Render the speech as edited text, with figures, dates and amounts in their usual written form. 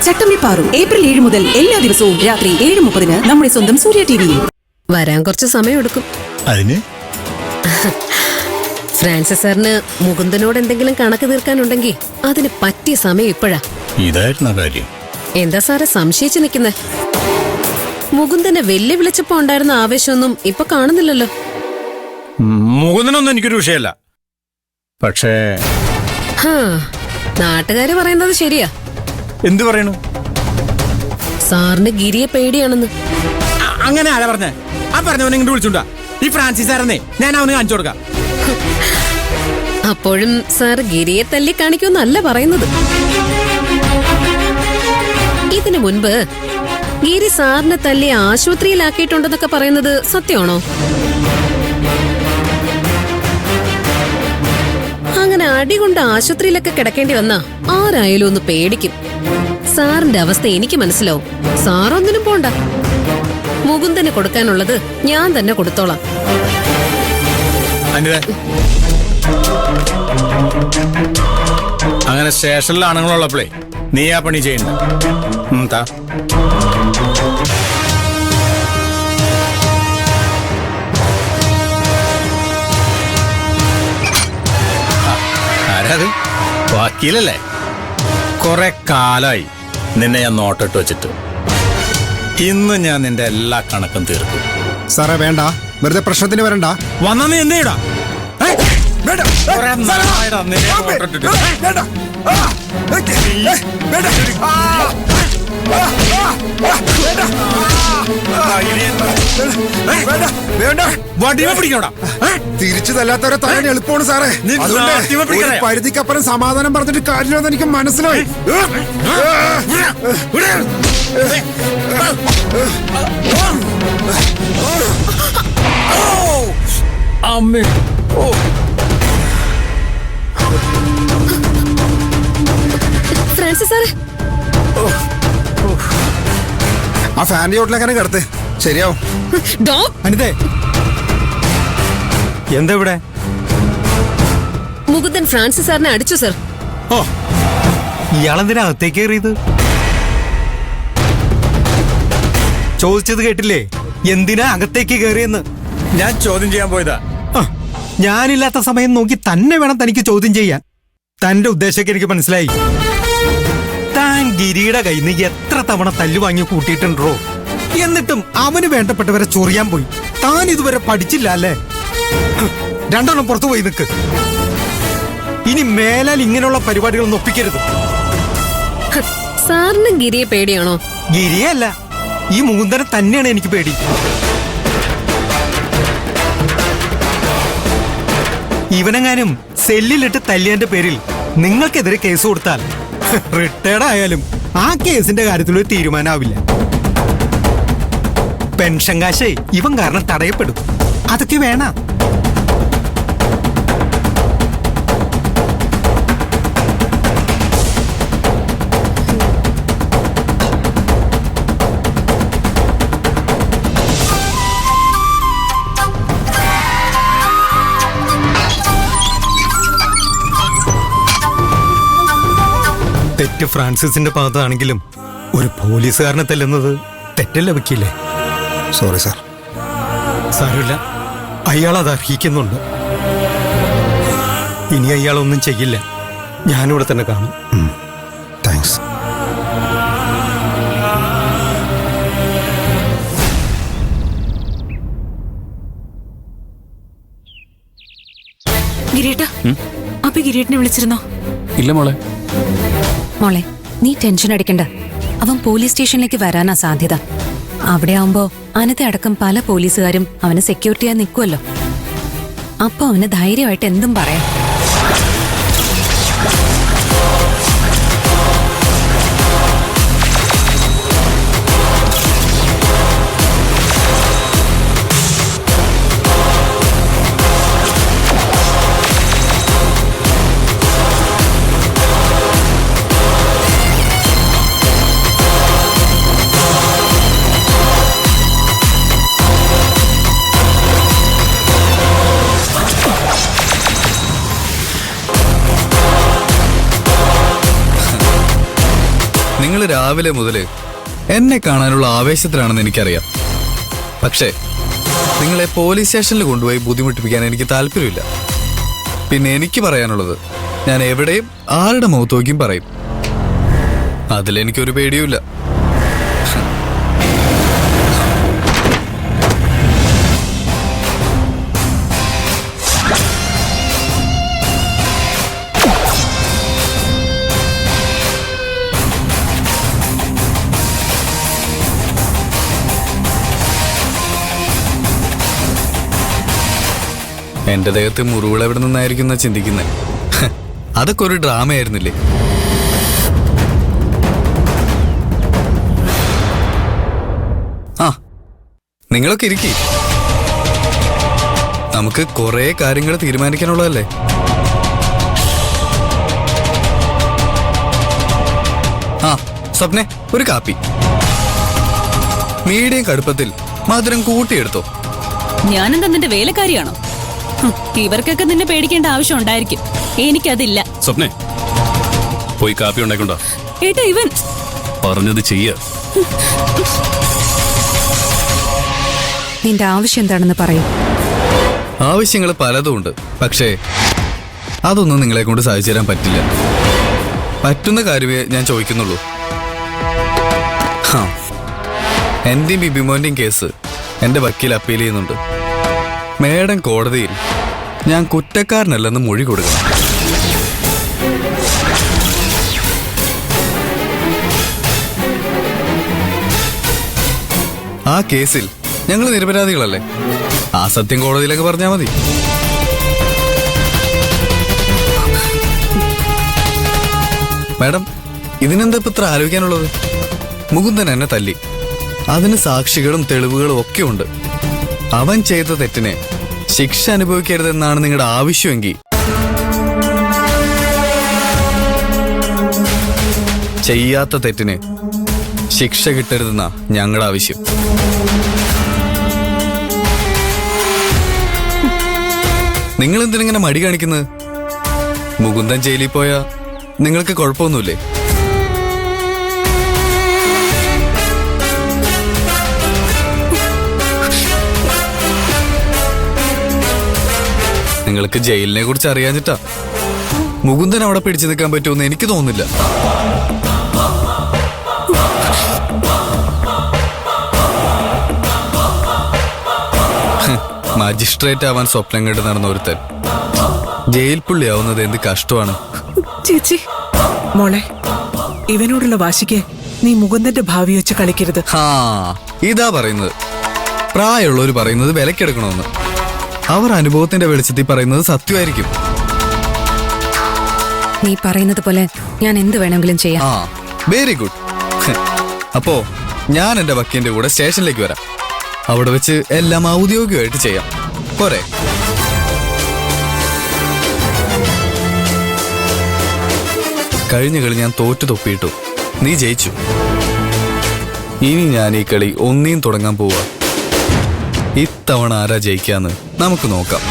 ചട്ടമ്പി Paru April 7 മുതൽ എല്ലാ ദിവസവും രാത്രി 7:30 നമ്മുടെ സ്വന്തം സൂര്യ ടിവിയിൽ. വരാൻ കുറച്ച് സമയമെടുക്കും. അതിന് ഫ്രാൻസിസ് സാറിന് മുകുന്ദനോട് എന്തെങ്കിലും കണക്ക് തീർക്കാനുണ്ടെങ്കിൽ അതിന് പറ്റിയ സമയം ഇപ്പോഴാ. ഇതായിരുന്ന കാര്യം. എന്താ സാറെ സംശയിച്ചു നിൽക്കുന്നേ? മുകുന്ദനെ വെല്ലുവിളിച്ചപ്പോ ഉണ്ടായിരുന്ന ആവേശമൊന്നും ഇപ്പൊ കാണുന്നില്ലല്ലോ. മുകുന്ദനൊന്നും എനിക്കൊരു വിഷയമല്ല. പക്ഷേ നാട്ടുകാര് പറയുന്നത് ശരിയാ. എന്തു പറയണു? സാറിന് ഗിരിയെ പേടിയാണെന്ന്. അങ്ങനെ ആരാ പറഞ്ഞേ? ആ പറഞ്ഞവനെ ഇങ്ങോട്ട് വിളിച്ചുണ്ടാ. ഈ ഫ്രാൻസിസ് സാറെന്നേ ഞാൻ അവന് കാണിച്ചു കൊടുക്കാം. അപ്പോഴും സാർ ഗിരിയെ തല്ലി കാണിക്കുമെന്നല്ല പറയുന്നത്. ഇതിനു മുൻപ് ഗിരി സാറിനെ തല്ലി ആശുപത്രിയിലാക്കിയിട്ടുണ്ടെന്നൊക്കെ പറയുന്നത് സത്യമാണോ? അങ്ങനെ അടികൊണ്ട് ആശുപത്രിയിലൊക്കെ കിടക്കേണ്ടി വന്നാ ആരായാലും ഒന്ന് പേടിക്കും. സാറിന്റെ അവസ്ഥ എനിക്ക് മനസ്സിലാവും. സാറൊന്നിനും പോണ്ട. മുകുന്ദന് കൊടുക്കാനുള്ളത് ഞാൻ തന്നെ കൊടുത്തോളാം. അങ്ങനെ സ്റ്റേഷനിൽ ആണുങ്ങളുള്ളപ്പോഴേ നീ ആ പണി ചെയ്യണ്ട. ആരാത്? വക്കീലല്ലേ? കുറെ കാലായി നിന്നെ ഞാൻ നോട്ടിട്ട് വെച്ചിട്ട്. ഇന്ന് ഞാൻ നിന്റെ എല്ലാ കണക്കും തീർക്കും. സാറേ വേണ്ട, വെറുതെ പ്രശ്നത്തിന് വരണ്ട. വന്നാ നീ എന്ത് ചെയ്യടാ? തിരിച്ചു തല്ലാത്തവരെ തരാൻ എളുപ്പമാണ് സാറേ. പരിധിക്കപ്പുറം സമാധാനം പറഞ്ഞിട്ട് കാര്യമില്ലെന്ന് എനിക്ക് മനസ്സിലായി. അമ്മേ, ഫ്രാൻസിസ് സാറേ, ആ ഫാമിലി ഹോട്ടലെങ്ങനെ കിടത്ത് ശരിയാവും. അനിതേ, എന്താ ഇവിടെ? മുകുന്ദൻ ഫ്രാൻസിസ് സാറിനെ അടിച്ചു സർ. ഓ, ഇയാളെന്തിനാ അകത്തേക്ക് കയറിയത്? ചോദിച്ചത് കേട്ടില്ലേ? എന്തിനാ അകത്തേക്ക് കയറിയെന്ന്? ഞാൻ ചോദ്യം ചെയ്യാൻ പോയതാ. ഞാനില്ലാത്ത സമയം നോക്കി തന്നെ വേണം തനിക്ക് ചോദ്യം ചെയ്യാൻ. തന്റെ ഉദ്ദേശമൊക്കെ എനിക്ക് മനസ്സിലായി. താൻ ഗിരിയുടെ കയ്യിൽ നിന്ന് എത്ര തവണ തല്ലു വാങ്ങി കൂട്ടിയിട്ടുണ്ടോ? എന്നിട്ടും അവന് വേണ്ടപ്പെട്ടവരെ ചൊറിയാൻ പോയി. താൻ ഇതുവരെ പഠിച്ചില്ല അല്ലേ? രണ്ടെണ്ണം പുറത്തു പോയി നിൽക്ക്. ഇനി മേലാൽ ഇങ്ങനെയുള്ള പരിപാടികളൊന്നും ഒപ്പിക്കരുത്. സാറിന് ഗിരിയെ പേടിയാണോ? ഗിരിയല്ല, ഈ മുകുന്ദനെ തന്നെയാണ് എനിക്ക് പേടി. ഇവനെങ്ങാനും സെല്ലിലിട്ട് തല്ലിയന്റെ പേരിൽ നിങ്ങൾക്കെതിരെ കേസ് കൊടുത്താൽ റിട്ടയർഡ് ആയാലും ആ കേസിന്റെ കാര്യത്തിൽ ഒരു തീരുമാനമാവില്ല. പെൻഷൻ കാശേ ഇവൻ കാരണം തടയപ്പെടും. അതൊക്കെ വേണ. തെറ്റ് ഫ്രാൻസിസിന്റെ ഭാഗത്താണെങ്കിലും ഒരു പോലീസുകാരനെ തല്ലുന്നത് തെറ്റല്ല വക്കീലേ. Sorry sir. സാരമില്ല, അയാൾ അത് അർഹിക്കുന്നുണ്ട്. ഇനി അയാളൊന്നും ചെയ്യില്ല. ഞാനിവിടെ തന്നെ കാണും. താങ്ക്സ്. ഗിരീട്ട, അപ്പൊ ഗിരീട്ടിനെ വിളിച്ചിരുന്നോ? ഇല്ല മോളെ. മോളെ, നീ ടെൻഷൻ അടിക്കണ്ട. അവൻ പോലീസ് സ്റ്റേഷനിലേക്ക് വരാനാ സാധ്യത. അവിടെ ആവുമ്പോ അനത അടക്കം പല പോലീസുകാരും അവന് സെക്യൂരിറ്റിയായി നിൽക്കുമല്ലോ. അപ്പൊ അവന് ധൈര്യമായിട്ട് എന്തും പറയാം. രാവിലെ മുതല് എന്നെ കാണാനുള്ള ആവേശത്തിലാണെന്ന് എനിക്കറിയാം. പക്ഷേ നിങ്ങളെ പോലീസ് സ്റ്റേഷനിൽ കൊണ്ടുപോയി ബുദ്ധിമുട്ടിപ്പിക്കാൻ എനിക്ക് താല്പര്യമില്ല. പിന്നെ എനിക്ക് പറയാനുള്ളത് ഞാൻ എവിടെയും ആരുടെ മുഖത്ത് നോക്കിയും പറയും. അതിലെനിക്കൊരു പേടിയുമില്ല. എന്റെ ദേഹത്ത് മുറിവുകൾ എവിടെ നിന്നായിരിക്കും ചിന്തിക്കുന്നത്. അതൊക്കെ ഒരു ഡ്രാമയായിരുന്നില്ലേ? ആ, നിങ്ങളൊക്കെ ഇരിക്കി. നമുക്ക് കുറെ കാര്യങ്ങൾ തീരുമാനിക്കാനുള്ളതല്ലേ. ആ സ്വപ്നെ, ഒരു കാപ്പി. മീഡിയം കടുപ്പത്തിൽ മധുരം കൂട്ടിയെടുത്തോ. ഞാനെന്താ നിന്റെ വേലക്കാരിയാണോ? ഇവർക്കൊക്കെ നിന്നെ പേടിക്കേണ്ട ആവശ്യം ഉണ്ടായിരിക്കും. എനിക്കതില്ല. സ്വപ്നെ, പോയി കാപ്പി ഉണ്ടാക്കണ്ടോ? ഏട്ടാ, ഇവൻ പറഞ്ഞത് ചെയ്യ. നിന്റെ ആവശ്യം എന്താണെന്ന് പറയൂ. ആവശ്യങ്ങൾ പലതും ഉണ്ട്. പക്ഷേ അതൊന്നും നിങ്ങളെ കൊണ്ട് സാധിച്ചു തരാൻ പറ്റില്ല. പറ്റുന്ന കാര്യമേ ഞാൻ ചോദിക്കുന്നുള്ളൂ. എന്റെയും ബിബിമോന്റെയും കേസ് എന്റെ വക്കീൽ അപ്പീൽ ചെയ്യുന്നുണ്ട്. മേഡം കോടതിയിൽ ഞാൻ കുറ്റക്കാരനല്ലെന്ന് മൊഴി കൊടുക്കണം. ആ കേസിൽ ഞങ്ങൾ നിരപരാധികളല്ലേ? ആ സത്യം കോടതിയിലൊക്കെ പറഞ്ഞാൽ മതി. മാഡം, ഇതിനെന്താ ഇപ്പൊ ഇത്ര ആലോചിക്കാനുള്ളത്? മുകുന്ദൻ എന്നെ തല്ലി. അതിന് സാക്ഷികളും തെളിവുകളും ഒക്കെ ഉണ്ട്. അവൻ ചെയ്ത തെറ്റിനെ ശിക്ഷ അനുഭവിക്കരുതെന്നാണ് നിങ്ങളുടെ ആവശ്യമെങ്കിൽ ചെയ്യാത്ത തെറ്റിന് ശിക്ഷ കിട്ടരുതെന്നാ ഞങ്ങളുടെ ആവശ്യം. നിങ്ങൾ എന്തിനിങ്ങനെ മടി കാണിക്കുന്നത്? മുകുന്ദൻ ജയിലിൽ പോയാ നിങ്ങൾക്ക് കുഴപ്പമൊന്നുമില്ലേ? നിങ്ങൾക്ക് ജയിലിനെ കുറിച്ച് അറിയാഞ്ഞിട്ടാ. മുകുന്ദൻ അവിടെ പിടിച്ചു നിൽക്കാൻ പറ്റുമെന്ന് എനിക്ക് തോന്നുന്നില്ല. മജിസ്ട്രേറ്റ് ആവാൻ സ്വപ്നം കണ്ട് നടന്ന ഒരുത്തൻ ജയിൽ പുള്ളിയാവുന്നത് എന്ത് കഷ്ടമാണ്. ചേച്ചി, മോളെ, ഇവനോടുള്ള വാശിക്ക് നീ മുകുന്ദന്റെ ഭാവി വെച്ച് കളിക്കരുത്. ഇതാ പറയുന്നത്. പ്രായമുള്ളവർ പറയുന്നത് വിലക്കെടുക്കണമെന്ന്. അവർ അനുഭവത്തിന്റെ വെളിച്ചത്തിൽ പറയുന്നത് സത്യമായിരിക്കും. നീ പറയുന്നത് പോലെ ഞാൻ എന്ത് വേണമെങ്കിലും ചെയ്യാം. Very good. അപ്പോ ഞാൻ എന്റെ വക്കീലിന്റെ കൂടെ സ്റ്റേഷനിലേക്ക് വരാം. അവിടെ വെച്ച് എല്ലാം ഔദ്യോഗികമായിട്ട് ചെയ്യാം. പോരെ? കഴിഞ്ഞ കളി ഞാൻ തോറ്റു തൊപ്പിയിട്ടു. നീ ജയിച്ചു. ഇനി ഞാൻ ഈ കളി ഒന്നിയും തുടങ്ങാൻ പോവാ. ഇത്തവണ ആരാ ജയിക്കാന്ന് നമുക്ക് നോക്കാം.